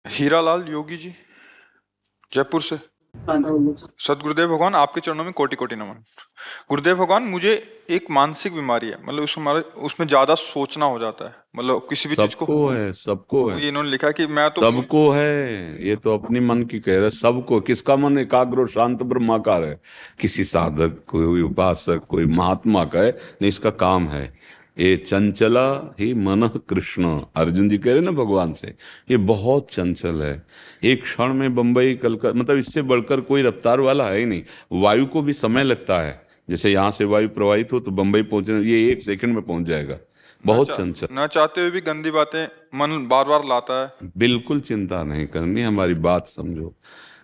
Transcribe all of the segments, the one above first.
हीरालाल योगी जी, जयपुर से। सदगुरुदेव भगवान, आपके चरणों में कोटि कोटि नमन। गुरुदेव भगवान, मुझे एक मानसिक बीमारी है, मतलब उसमें ज्यादा सोचना हो जाता है, मतलब किसी भी चीज को। सबको है, सबको है, ये इन्होंने लिखा कि मैं तो सबको है। ये तो अपनी मन की कह रहे, सबको। किसका मन एकाग्र और शांत ब्रह्माकार है? किसी साधक, कोई उपासक, कोई महात्मा का है? नहीं, इसका काम है। ये चंचला ही मन कृष्ण, अर्जुन जी कह रहे ना भगवान से, ये बहुत चंचल है। एक क्षण में बंबई कलकत्ता, मतलब इससे बढ़कर कोई रफ्तार वाला है ही नहीं। वायु को भी समय लगता है। जैसे यहाँ से वायु प्रवाहित हो तो बंबई पहुंचने, ये 1 सेकंड में पहुंच जाएगा। बहुत चंचल। न चाहते हुए भी गंदी बातें मन बार बार लाता है। बिल्कुल चिंता नहीं करनी, हमारी बात समझो।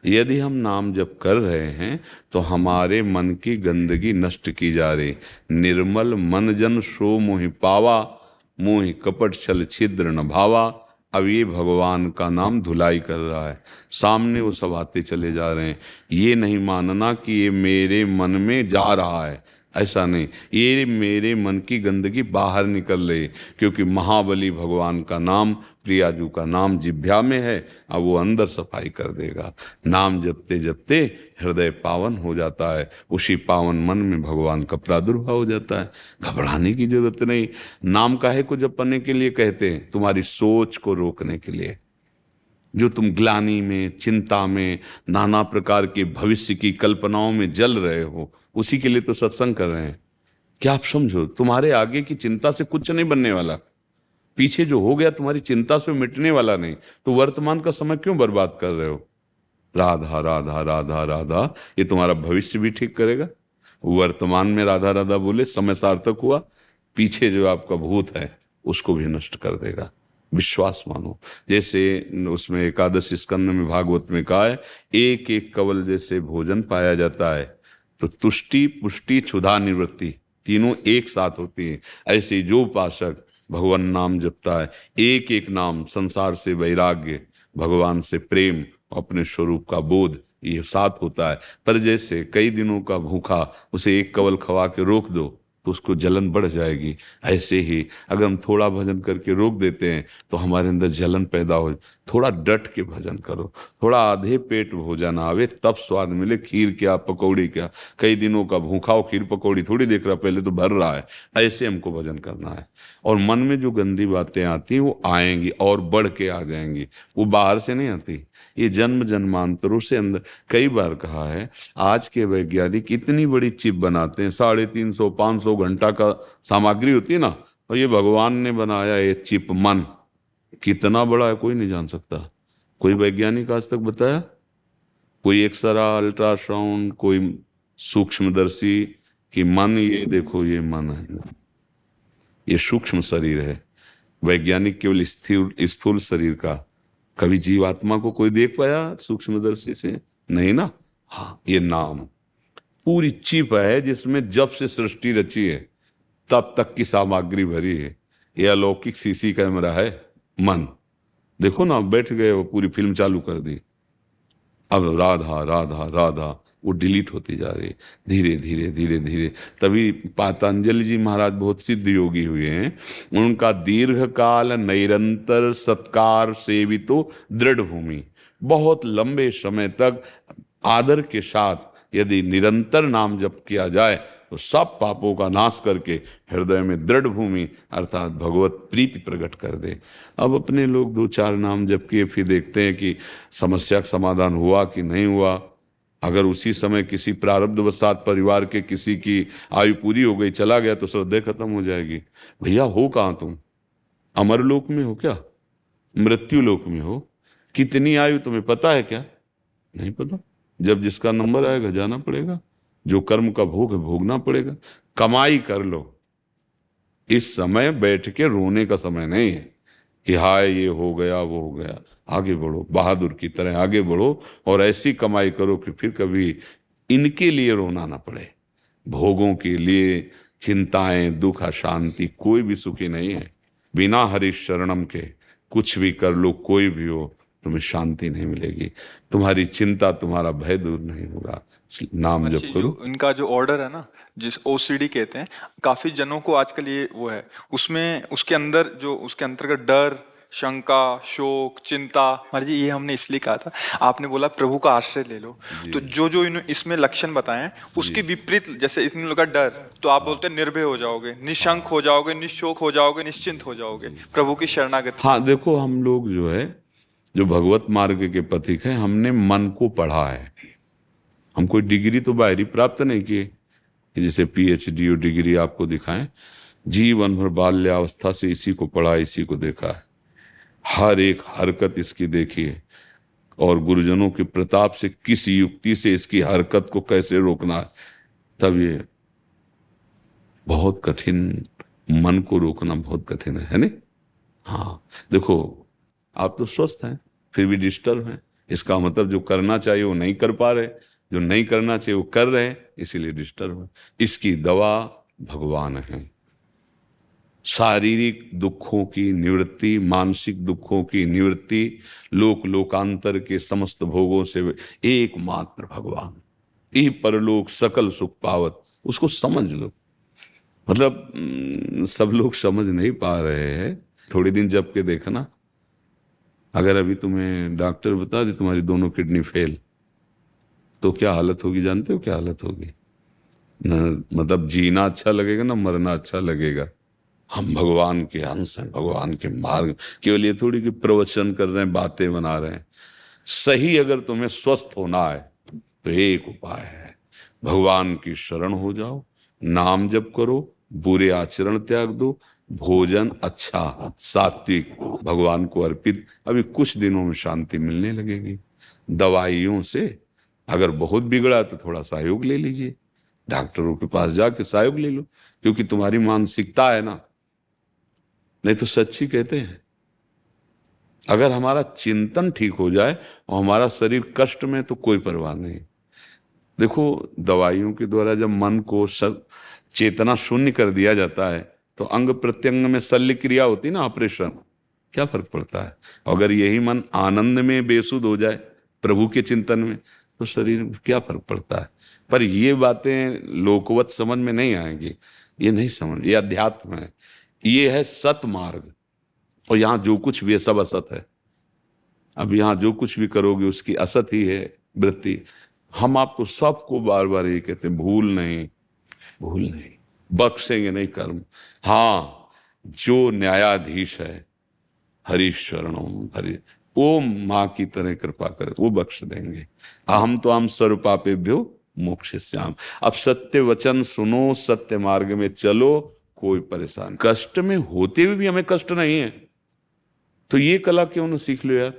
यदि हम नाम जप कर रहे हैं तो हमारे मन की गंदगी नष्ट की जा रही। निर्मल मन जन सो मोहि पावा, मोहि कपट छल छिद्र न भावा। अब ये भगवान का नाम धुलाई कर रहा है, सामने वो सब आते चले जा रहे हैं। ये नहीं मानना कि ये मेरे मन में जा रहा है, ऐसा नहीं। ये मेरे मन की गंदगी बाहर निकल रही, क्योंकि महाबली भगवान का नाम, प्रियाजू का नाम जिह्वा में है। अब वो अंदर सफाई कर देगा। नाम जपते जपते हृदय पावन हो जाता है, उसी पावन मन में भगवान का प्रादुर्भाव हो जाता है। घबराने की जरूरत नहीं। नाम काहे को जपने के लिए कहते हैं? तुम्हारी सोच को रोकने के लिए। जो तुम ग्लानि में, चिंता में, नाना प्रकार के भविष्य की कल्पनाओं में जल रहे हो, उसी के लिए तो सत्संग कर रहे हैं। क्या आप समझो, तुम्हारे आगे की चिंता से कुछ नहीं बनने वाला। पीछे जो हो गया तुम्हारी चिंता से मिटने वाला नहीं। तो वर्तमान का समय क्यों बर्बाद कर रहे हो? राधा राधा राधा राधा, ये तुम्हारा भविष्य भी ठीक करेगा। वर्तमान में राधा राधा बोले समय सार्थक हुआ, पीछे जो आपका भूत है उसको भी नष्ट कर देगा। विश्वास मानो। जैसे उसमें एकादश स्कंद में भागवत में कहा है, एक एक कवल जैसे भोजन पाया जाता है, तो तुष्टि पुष्टि क्षुधा निवृत्ति तीनों एक साथ होती है। ऐसे जो उपासक भगवान नाम जपता है, एक एक नाम, संसार से वैराग्य, भगवान से प्रेम, अपने स्वरूप का बोध, ये साथ होता है। पर जैसे कई दिनों का भूखा, उसे एक कवल खवा के रोक दो तो उसको जलन बढ़ जाएगी। ऐसे ही अगर हम थोड़ा भजन करके रोक देते हैं तो हमारे अंदर जलन पैदा हो। थोड़ा डट के भजन करो। थोड़ा आधे पेट भोजन आवे तब स्वाद मिले। खीर क्या, पकौड़ी क्या, कई दिनों का भूखा हो खीर पकौड़ी थोड़ी देख रहा, पहले तो भर रहा है। ऐसे हमको भजन करना है। और मन में जो गंदी बातें आती हैं वो आएंगी और बढ़ के आ जाएंगी, वो बाहर से नहीं आती। ये जन्म जन्मांतरों से अंदर। कई बार कहा है, आज के वैज्ञानिक इतनी बड़ी चिप बनाते हैं, 350 500 घंटा का सामग्री होती है ना, और ये भगवान ने बनाया ये चिप मन, कितना बड़ा है कोई नहीं जान सकता। कोई वैज्ञानिक आज तक बताया? कोई एक्सरा, अल्ट्रासाउंड, कोई सूक्ष्मदर्शी कि मन, ये देखो ये मन है, ये सूक्ष्म शरीर है। वैज्ञानिक केवल स्थिर स्थूल शरीर का। कभी जीवात्मा को कोई देख पाया सूक्ष्मदर्शी से? नहीं ना। हाँ, ये नाम पूरी चिप है जिसमें जब से सृष्टि रची है तब तक की सामग्री भरी है। यह अलौकिक सीसी कैमरा है मन। देखो ना, बैठ गए वो पूरी फिल्म चालू कर दी। अब राधा राधा राधा वो डिलीट होती जा रही है, धीरे धीरे धीरे धीरे। तभी पातंजलि जी महाराज बहुत सिद्ध योगी हुए हैं। उनका दीर्घ काल निरंतर सत्कार सेवितो दृढ़ भूमि, बहुत लंबे समय तक आदर के साथ यदि निरंतर नाम जप किया जाए तो सब पापों का नाश करके हृदय में दृढ़ भूमि अर्थात भगवत प्रीति प्रकट कर दे। अब अपने लोग 2-4 नाम जप किए, फिर देखते हैं कि समस्या का समाधान हुआ कि नहीं हुआ। अगर उसी समय किसी प्रारब्धवशात परिवार के किसी की आयु पूरी हो गई, चला गया, तो श्रद्धे खत्म हो जाएगी। भैया हो कहाँ तुम? अमरलोक में हो क्या? मृत्यु लोक में हो? कितनी आयु तुम्हें पता है क्या? नहीं पता। जब जिसका नंबर आएगा जाना पड़ेगा। जो कर्म का भोग है भोगना पड़ेगा। कमाई कर लो। इस समय बैठ के रोने का समय नहीं है कि हाय ये हो गया वो हो गया। आगे बढ़ो, बहादुर की तरह आगे बढ़ो और ऐसी कमाई करो कि फिर कभी इनके लिए रोना ना पड़े। भोगों के लिए चिंताएं, दुख, अशांति, कोई भी सुखी नहीं है। बिना हरि शरणम के कुछ भी कर लो, कोई भी हो, तुम्हें शांति नहीं मिलेगी। तुम्हारी चिंता, तुम्हारा भय दूर नहीं होगा। नाम जप महर्षि, जो करो। इनका जो ऑर्डर है ना, जिस ओसीडी कहते हैं, काफी जनों को आजकल ये वो है, उसमें उसके अंदर जो उसके अंतर्गत डर, शंका, शोक, चिंता। महाराज जी ये हमने इसलिए कहा था, आपने बोला प्रभु का आश्रय ले लो, तो जो जो इसमें लक्षण बताए हैं उसके विपरीत, जैसे इसमें लगा डर, तो आप बोलते हैं निर्भय हो जाओगे, निशंक हो जाओगे, निशोक हो जाओगे, निश्चिंत हो जाओगे प्रभु की शरणागति। हाँ देखो, हम लोग जो है, जो भगवत मार्ग के पथिक हैं, हमने मन को पढ़ा है। हम कोई डिग्री तो बाहरी प्राप्त नहीं किए, जैसे पीएचडी और डिग्री आपको दिखाएं। जीवन भर बाल्यावस्था से इसी को पढ़ा, इसी को देखा है, हर एक हरकत इसकी देखी है, और गुरुजनों के प्रताप से किस युक्ति से इसकी हरकत को कैसे रोकना है। तब ये बहुत कठिन, मन को रोकना बहुत कठिन है नहीं? हाँ देखो, आप तो स्वस्थ हैं फिर भी डिस्टर्ब हैं, इसका मतलब जो करना चाहिए वो नहीं कर पा रहे, जो नहीं करना चाहिए वो कर रहे हैं, इसीलिए डिस्टर्ब है। इसकी दवा भगवान है। शारीरिक दुखों की निवृत्ति, मानसिक दुखों की निवृत्ति, लोक लोकांतर के समस्त भोगों से एकमात्र भगवान, ई परलोक सकल सुख पावत, उसको समझ लो। मतलब सब लोग समझ नहीं पा रहे हैं। थोड़े दिन जब के देखना, अगर अभी तुम्हें डॉक्टर बता दे तुम्हारी दोनों किडनी फेल, तो क्या हालत होगी? जानते हो क्या हालत होगी? न मतलब जीना अच्छा लगेगा ना मरना अच्छा लगेगा। हम भगवान के अंश हैं, भगवान के मार्ग, केवल ये थोड़ी कि प्रवचन कर रहे हैं, बातें बना रहे हैं। सही अगर तुम्हें स्वस्थ होना है तो एक उपाय है, भगवान की शरण हो जाओ, नाम जप करो, बुरे आचरण त्याग दो, भोजन अच्छा सात्विक भगवान को अर्पित। अभी कुछ दिनों में शांति मिलने लगेगी। दवाइयों से अगर बहुत बिगड़ा तो थोड़ा सहयोग ले लीजिए, डॉक्टरों के पास जाके सहयोग ले लो, क्योंकि तुम्हारी मानसिकता है ना। नहीं तो सच्ची कहते हैं, अगर हमारा चिंतन ठीक हो जाए और हमारा शरीर कष्ट में, तो कोई परवाह नहीं। देखो, दवाइयों के द्वारा जब मन को चेतना शून्य कर दिया जाता है, तो अंग प्रत्यंग में शल्य क्रिया होती ना, ऑपरेशन, क्या फर्क पड़ता है? अगर यही मन आनंद में बेसुध हो जाए प्रभु के चिंतन में, तो शरीर में क्या फर्क पड़ता है? पर ये बातें लोकवत समझ में नहीं आएंगी, ये नहीं समझ, ये अध्यात्म है, ये है सत मार्ग। और यहाँ जो कुछ भी है सब असत है। अब यहाँ जो कुछ भी करोगे उसकी असत ही है वृत्ति। हम आपको सबको बार बार ये कहते हैं, भूल नहीं, भूल नहीं, बख्शेंगे नहीं कर्म। हाँ, जो न्यायाधीश है, हरि शरणम हरि, वो माँ की तरह कृपा करे, वो बख्श देंगे। अहम तो हम सर्वपापेभ्यो मोक्षयिष्यामि। अब सत्य वचन सुनो, सत्य मार्ग में चलो, कोई परेशान, कष्ट में होते हुए भी हमें कष्ट नहीं है, तो ये कला क्यों ना सीख लो यार।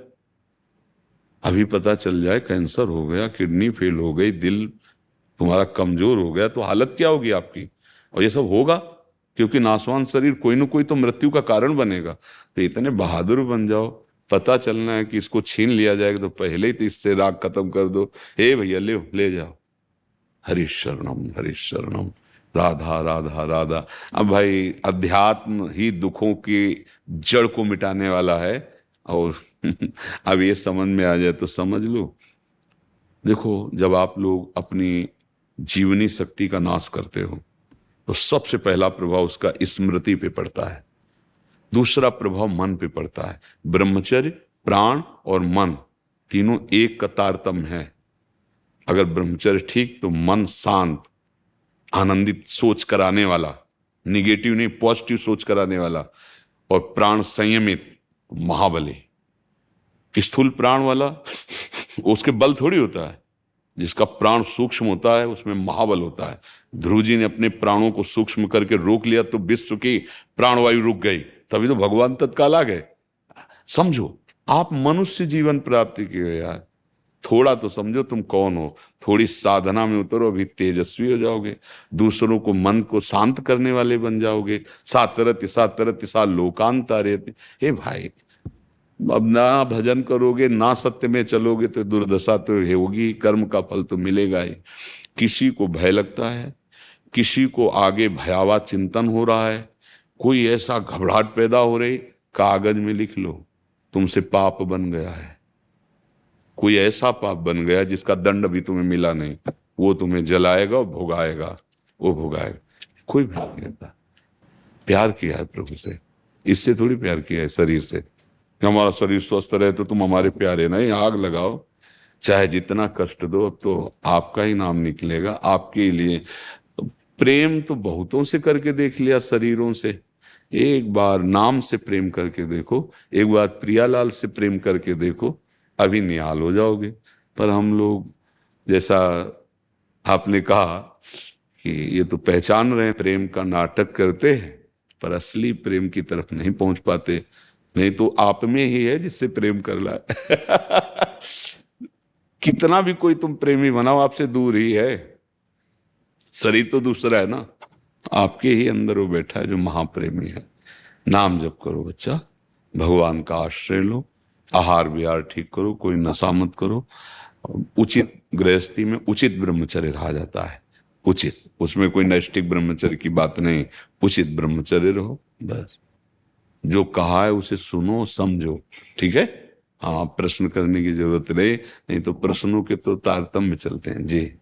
अभी पता चल जाए कैंसर हो गया, किडनी फेल हो गई, दिल तुम्हारा कमजोर हो गया, तो हालत क्या होगी आपकी? और ये सब होगा क्योंकि नासवान शरीर कोई ना कोई तो मृत्यु का कारण बनेगा। तो इतने बहादुर बन जाओ, पता चलना है कि इसको छीन लिया जाएगा तो पहले ही तो इससे राग खत्म कर दो। हे भैया ले जाओ, हरि शरणम, राधा राधा राधा। अब भाई अध्यात्म ही दुखों की जड़ को मिटाने वाला है, और अब ये समझ में आ जाए तो समझ लो। देखो, जब आप लोग अपनी जीवनी शक्ति का नाश करते हो, तो सबसे पहला प्रभाव उसका स्मृति पे पड़ता है, दूसरा प्रभाव मन पे पड़ता है। ब्रह्मचर्य, प्राण और मन तीनों एक का तारतम्य है। अगर ब्रह्मचर्य ठीक तो मन शांत, आनंदित, सोच कराने वाला, निगेटिव नहीं पॉजिटिव सोच कराने वाला, और प्राण संयमित, महाबली। स्थूल प्राण वाला उसके बल थोड़ी होता है, जिसका प्राण सूक्ष्म होता है उसमें महाबल होता है। ध्रुव जी ने अपने प्राणों को सूक्ष्म करके रोक लिया तो विश्व की प्राणवायु रुक गई, तभी तो भगवान तत्काल आ गए। समझो, आप मनुष्य जीवन प्राप्ति की हो यार, थोड़ा तो समझो तुम कौन हो, थोड़ी साधना में उतरो, अभी तेजस्वी हो जाओगे, दूसरों को मन को शांत करने वाले बन जाओगे। सातरत्य सातरत्य सा लोकांतारेति। हे भाई, अब ना भजन करोगे ना सत्य में चलोगे तो दुर्दशा तो होगी, कर्म का फल तो मिलेगा ही। किसी को भय लगता है, किसी को आगे भयावह चिंतन हो रहा है, कोई ऐसा घबराहट पैदा हो रही, कागज में लिख लो तुमसे पाप बन गया है। कोई ऐसा पाप बन गया जिसका दंड अभी तुम्हें मिला नहीं, वो तुम्हें जलाएगा और भोगाएगा, वो भोगाएगा। कोई भय नहीं रहता। प्यार किया है प्रभु से, इससे थोड़ी प्यार किया है शरीर से। कि हमारा शरीर स्वस्थ रहे तो तुम हमारे प्यारे, नहीं, आग लगाओ, चाहे जितना कष्ट दो, तो आपका ही नाम निकलेगा, आपके ही लिए। प्रेम तो बहुतों से करके देख लिया, शरीरों से, एक बार नाम से प्रेम करके देखो, एक बार प्रियालाल से प्रेम करके देखो, अभी निहाल हो जाओगे। पर हम लोग, जैसा आपने कहा कि ये तो पहचान रहे हैं, प्रेम का नाटक करते हैं, पर असली प्रेम की तरफ नहीं पहुंच पाते। नहीं तो आप में ही है जिससे प्रेम कर ला कितना भी कोई तुम प्रेमी बनाओ, आपसे दूर ही है। शरीर तो दूसरा है ना, आपके ही अंदर वो बैठा है जो महाप्रेमी है। नाम जप करो बच्चा, भगवान का आश्रय लो, आहार विहार ठीक करो, कोई नशा मत करो, उचित गृहस्थी में उचित ब्रह्मचर्य रहा जाता है। उचित, उसमें कोई नैष्ठिक ब्रह्मचर्य की बात नहीं, उचित ब्रह्मचर्य रहो बस। जो कहा है उसे सुनो समझो, ठीक है। हाँ, प्रश्न करने की जरूरत नहीं, नहीं तो प्रश्नों के तो तारतम्य चलते हैं जी।